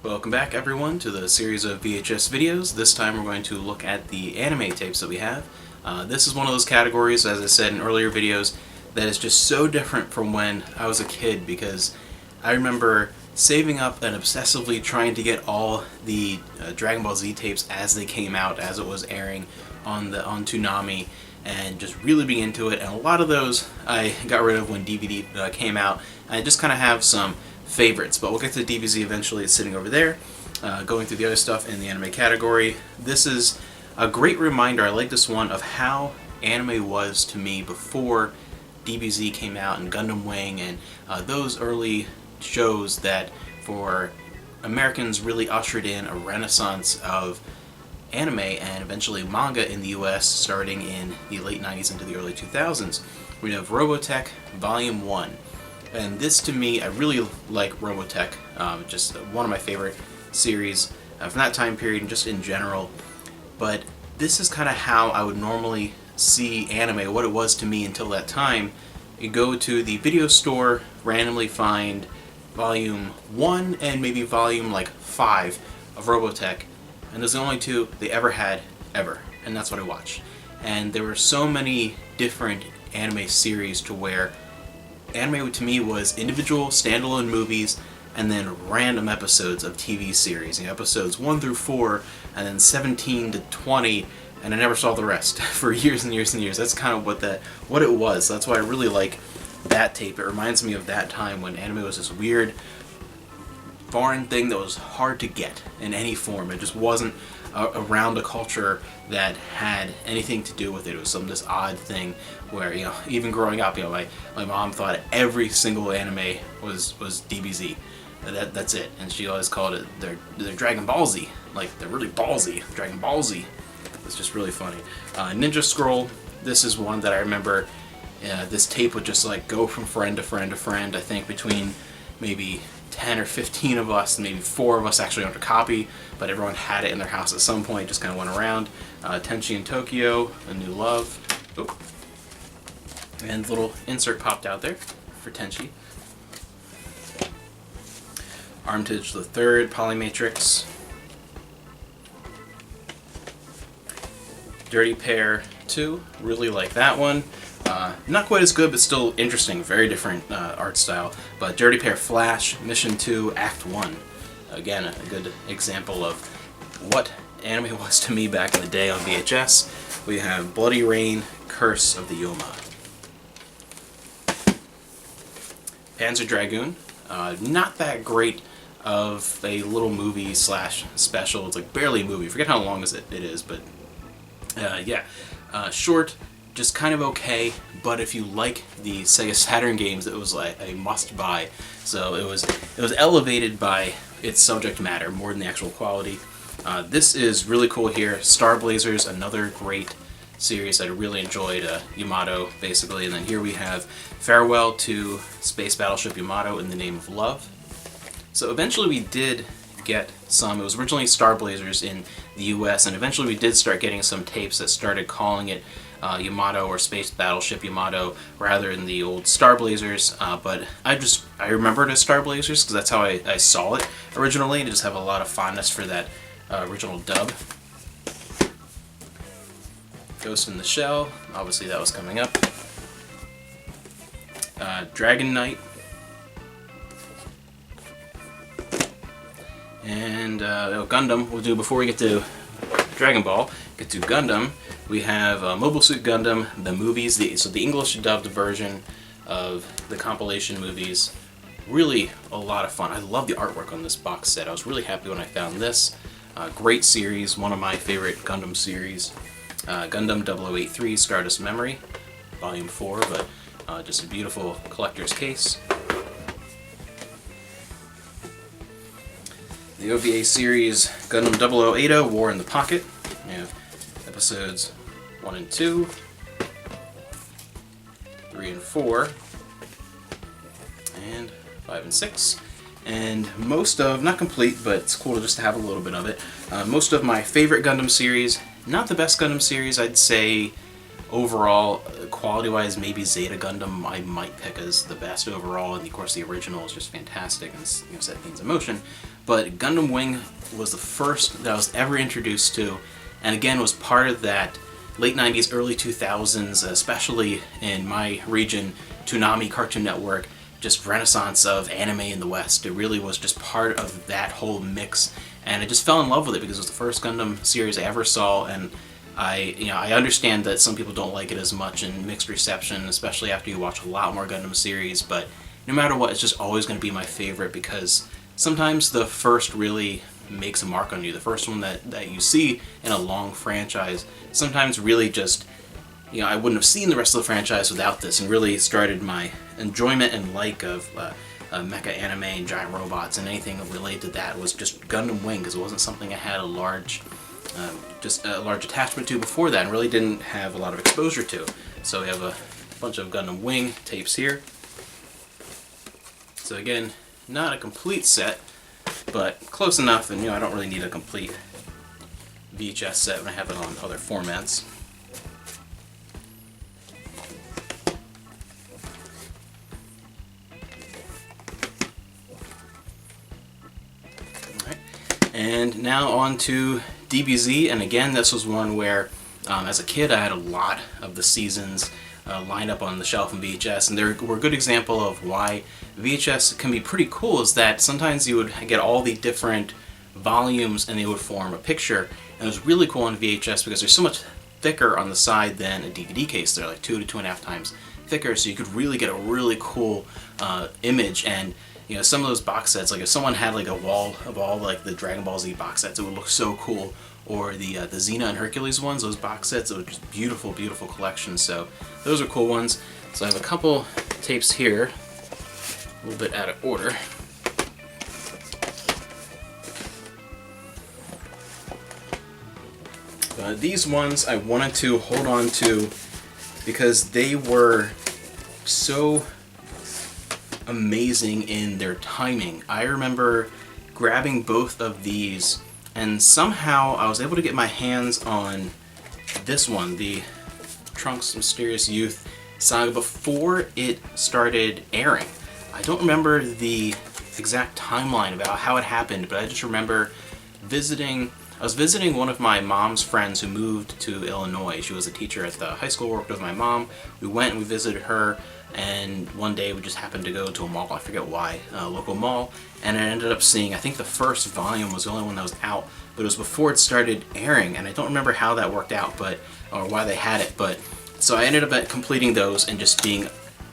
Welcome back everyone to the series of VHS videos. This time we're going to look at the anime tapes that we have. This is one of those categories, as I said in earlier videos, that is just so different from when I was a kid, because I remember saving up and obsessively trying to get all the Dragon Ball Z tapes as they came out, as it was airing on Toonami, and just really being into it. And a lot of those I got rid of when DVD came out. I just kind of have some favorites, but we'll get to the DBZ eventually. It's sitting over there, going through the other stuff in the anime category. This is a great reminder, I like this one, of how anime was to me before DBZ came out and Gundam Wing and those early shows that for Americans really ushered in a renaissance of anime and eventually manga in the US starting in the late 90s into the early 2000s. We have Robotech Volume 1. And this, to me, I really like Robotech, just one of my favorite series from that time period and just in general. But this is kind of how I would normally see anime, what it was to me until that time. You go to the video store, randomly find Volume 1 and maybe Volume like 5 of Robotech, and those are the only two they ever had, ever. And that's what I watched. And there were so many different anime series to where anime to me was individual standalone movies and then random episodes of TV series. Episodes 1 through 4 and then 17 to 20, and I never saw the rest for years and years and years. That's kind of what it was. That's why I really like that tape. It reminds me of that time when anime was this weird foreign thing that was hard to get in any form. It just wasn't around a culture that had anything to do with it. It was this odd thing where, even growing up, my mom thought every single anime was DBZ. That's it. And she always called it their Dragon Ball Z. Like, they're really ballsy. Dragon Ball Z. It's just really funny. Ninja Scroll, this is one that I remember this tape would just like go from friend to friend to friend. I think between maybe 10 or 15 of us, maybe 4 of us actually owned a copy, but everyone had it in their house at some point, just kind of went around. Tenchi in Tokyo, A New Love. Oh. And the little insert popped out there for Tenchi. Armitage the Third, Polymatrix. Dirty Pair 2, really like that one. Not quite as good, but still interesting. Very different art style. But Dirty Pair Flash, Mission 2, Act 1. Again, a good example of what anime was to me back in the day on VHS. We have Bloody Rain, Curse of the Yoma. Panzer Dragoon. Not that great of a little movie slash special. It's like barely a movie. Forget how long it is, but yeah. Short, just kind of okay, but if you like the Sega Saturn games, it was like a must-buy. So it was elevated by its subject matter more than the actual quality. This is really cool here. Star Blazers, another great series that I really enjoyed. Yamato, basically. And then here we have Farewell to Space Battleship Yamato in the Name of Love. So eventually we did get some. It was originally Star Blazers in the US, and eventually we did start getting some tapes that started calling it Yamato or Space Battleship Yamato rather than the old Star Blazers, but I remember it as Star Blazers because that's how I saw it originally, and I just have a lot of fondness for that original dub. Ghost in the Shell, obviously that was coming up. Dragon Knight. And Gundam, we'll do before we get to Dragon Ball, get to Gundam. We have Mobile Suit Gundam, the movies, so the English dubbed version of the compilation movies. Really a lot of fun. I love the artwork on this box set. I was really happy when I found this. Great series, one of my favorite Gundam series. Gundam 0083 Stardust Memory, Volume 4, but just a beautiful collector's case. The OVA series Gundam 0080 War in the Pocket. We have episodes 1 and 2, 3 and 4, and 5 and 6. And most of, not complete, but it's cool just to have a little bit of it, most of my favorite Gundam series. Not the best Gundam series, I'd say overall, quality-wise, maybe Zeta Gundam I might pick as the best overall, and of course the original is just fantastic and set things in motion. but Gundam Wing was the first that I was ever introduced to, and again was part of that late 90s, early 2000s, especially in my region, Toonami, Cartoon Network, just renaissance of anime in the West. It really was just part of that whole mix, and I just fell in love with it because it was the first Gundam series I ever saw, and I understand that some people don't like it as much and mixed reception, especially after you watch a lot more Gundam series, but no matter what, it's just always going to be my favorite because sometimes the first really makes a mark on you. The first one that you see in a long franchise sometimes really just, I wouldn't have seen the rest of the franchise without this, and really started my enjoyment and like of mecha anime and giant robots, and anything related to that was just Gundam Wing, because it wasn't something I had a large attachment to before that, and really didn't have a lot of exposure to. So we have a bunch of Gundam Wing tapes here. So again, not a complete set, but close enough, and I don't really need a complete VHS set when I have it on other formats. Alright, and now on to DBZ, and again this was one where as a kid I had a lot of the seasons lined up on the shelf in VHS, and they were a good example of why VHS can be pretty cool, is that sometimes you would get all the different volumes and they would form a picture, and it was really cool on VHS because they're so much thicker on the side than a DVD case. They're like 2 to 2.5 times thicker, so you could really get a really cool image. And some of those box sets, like if someone had like a wall of all like the Dragon Ball Z box sets, it would look so cool. Or the Xena and Hercules ones, those box sets, it was just beautiful, beautiful collections. So those are cool ones. So I have a couple tapes here, a little bit out of order. These ones I wanted to hold on to because they were so amazing in their timing. I remember grabbing both of these, and somehow I was able to get my hands on this one, the Trunks Mysterious Youth saga, before it started airing. I don't remember the exact timeline about how it happened, but I just remember I was visiting one of my mom's friends who moved to Illinois. She was a teacher at the high school, worked with my mom. We went and we visited her, and one day we just happened to go to a mall, I forget why, a local mall, and I ended up seeing, I think the first volume was the only one that was out, but it was before it started airing, and I don't remember how that worked out, or why they had it, but so I ended up completing those and just being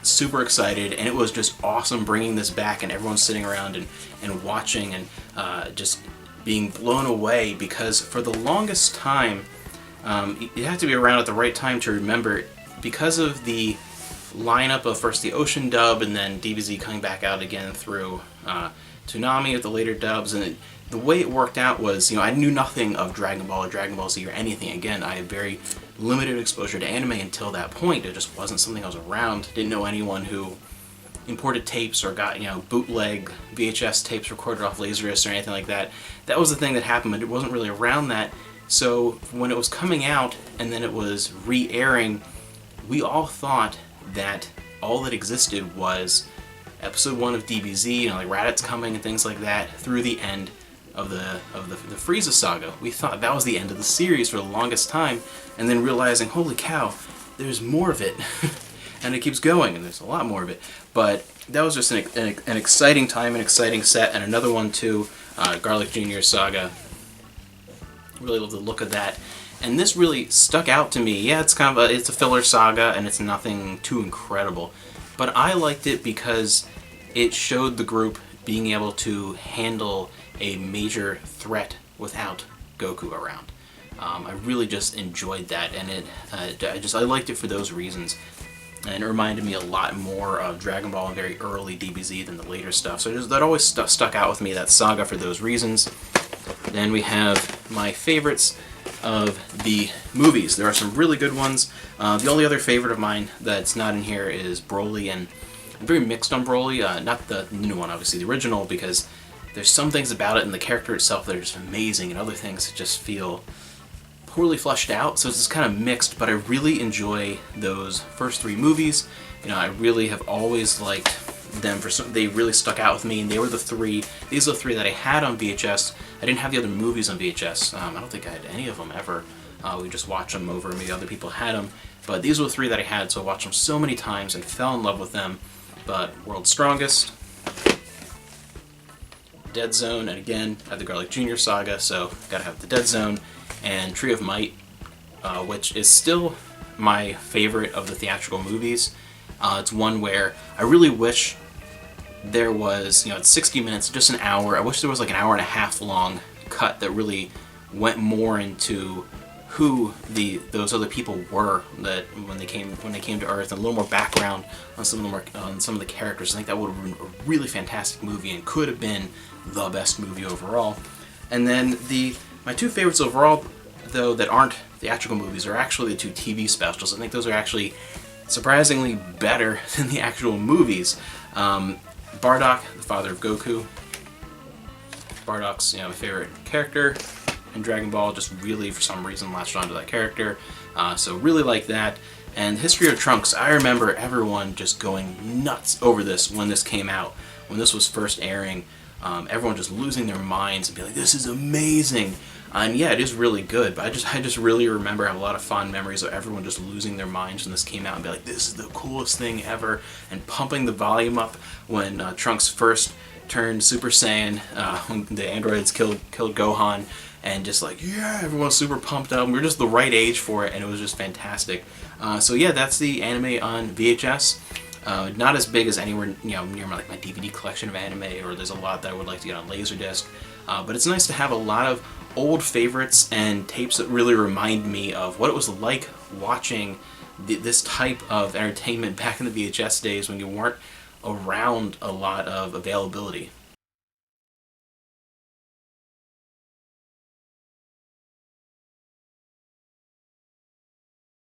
super excited, and it was just awesome bringing this back, and everyone's sitting around and watching, and just being blown away, because for the longest time, you have to be around at the right time to remember, because of the lineup of first the Ocean dub and then DBZ coming back out again through Toonami with the later dubs, and the way it worked out was, I knew nothing of Dragon Ball or Dragon Ball Z or anything. Again, I had very limited exposure to anime until that point. It just wasn't something I was around. Didn't know anyone who imported tapes or got, bootleg VHS tapes recorded off Laserdisc or anything like that. That was the thing that happened, but it wasn't really around that. So when it was coming out and then it was re-airing, we all thought that all that existed was episode 1 of DBZ, like Raditz coming and things like that, through the end of the Frieza saga. We thought that was the end of the series for the longest time, and then realizing, holy cow, there's more of it. And it keeps going, and there's a lot more of it. But that was just an exciting time, an exciting set, and another one too, Garlic Jr. saga. Really love the look of that. And this really stuck out to me. Yeah, it's kind of it's a filler saga, and it's nothing too incredible. But I liked it because it showed the group being able to handle a major threat without Goku around. I really just enjoyed that, and I liked it for those reasons. And it reminded me a lot more of Dragon Ball and very early DBZ than the later stuff. So that always stuck out with me, that saga, for those reasons. Then we have my favorites of the movies. There are some really good ones. The only other favorite of mine that's not in here is Broly, and I'm very mixed on Broly. Not the new one, obviously, the original, because there's some things about it and the character itself that are just amazing, and other things that just feel poorly fleshed out, so it's just kind of mixed, but I really enjoy those first 3 movies. I really have always liked them for some, they really stuck out with me, and they were the three. These are the three that I had on VHS. I didn't have the other movies on VHS. I don't think I had any of them ever. We just watched them over. Maybe other people had them, but these were the three that I had. So I watched them so many times and fell in love with them. But World's Strongest, Dead Zone, and again I had the Garlic Jr. saga, so gotta have the Dead Zone, and Tree of Might, which is still my favorite of the theatrical movies. It's one where I really wish there was, it's 60 minutes, just an hour. I wish there was like an hour and a half long cut that really went more into who those other people were, that when they came to Earth, and a little more background on some of the characters. I think that would have been a really fantastic movie and could have been the best movie overall. And then my two favorites overall, though, that aren't theatrical movies, are actually the two TV specials. I think those are actually surprisingly better than the actual movies. Bardock, the father of Goku. Bardock's my favorite character in Dragon Ball. Just really, for some reason, latched onto that character. So really like that. And History of Trunks, I remember everyone just going nuts over this when this came out. When this was first airing, everyone just losing their minds and being like, "This is amazing!" And yeah, it is really good. But I just really remember, I have a lot of fond memories of everyone just losing their minds when this came out and be like, "This is the coolest thing ever!" And pumping the volume up when Trunks first turned Super Saiyan, when the androids killed Gohan, and just like, yeah, everyone was super pumped up. We were just the right age for it, and it was just fantastic. So yeah, that's the anime on VHS. Not as big as anywhere, near my DVD collection of anime, or there's a lot that I would like to get on Laserdisc. But it's nice to have a lot of old favorites and tapes that really remind me of what it was like watching this type of entertainment back in the VHS days when you weren't around a lot of availability.